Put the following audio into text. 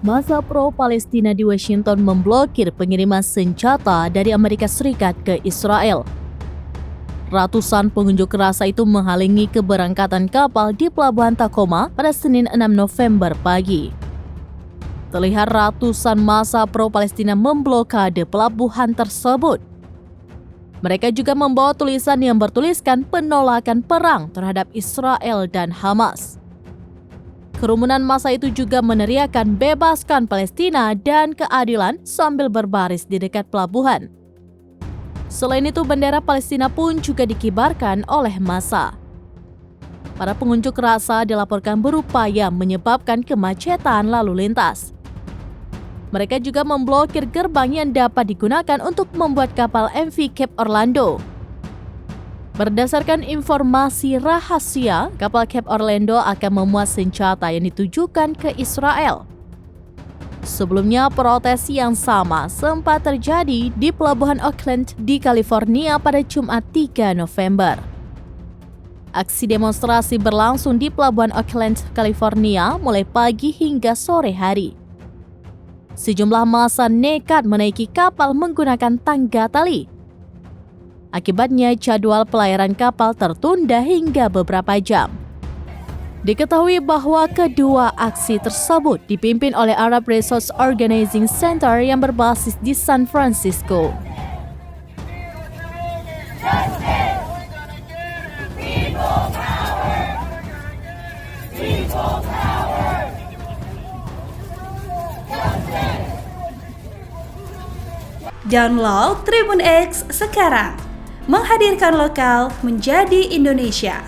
Massa pro-Palestina di Washington memblokir pengiriman senjata dari Amerika Serikat ke Israel. Ratusan pengunjuk rasa itu menghalangi keberangkatan kapal di Pelabuhan Tacoma pada Senin 6 November pagi. Terlihat ratusan massa pro-Palestina memblokade pelabuhan tersebut. Mereka juga membawa tulisan yang bertuliskan penolakan perang terhadap Israel dan Hamas. Kerumunan massa itu juga meneriakkan bebaskan Palestina dan keadilan sambil berbaris di dekat pelabuhan. Selain itu, bendera Palestina pun juga dikibarkan oleh massa. Para pengunjuk rasa dilaporkan berupaya menyebabkan kemacetan lalu lintas. Mereka juga memblokir gerbang yang dapat digunakan untuk membuat kapal MV Cape Orlando. Berdasarkan informasi rahasia, kapal Cape Orlando akan memuat senjata yang ditujukan ke Israel. Sebelumnya, protes yang sama sempat terjadi di Pelabuhan Oakland di California pada Jumat 3 November. Aksi demonstrasi berlangsung di Pelabuhan Oakland, California mulai pagi hingga sore hari. Sejumlah massa nekat menaiki kapal menggunakan tangga tali. Akibatnya, jadwal pelayaran kapal tertunda hingga beberapa jam. Diketahui bahwa kedua aksi tersebut dipimpin oleh Arab Resource Organizing Center yang berbasis di San Francisco. Download Tribun X sekarang, menghadirkan lokal menjadi Indonesia.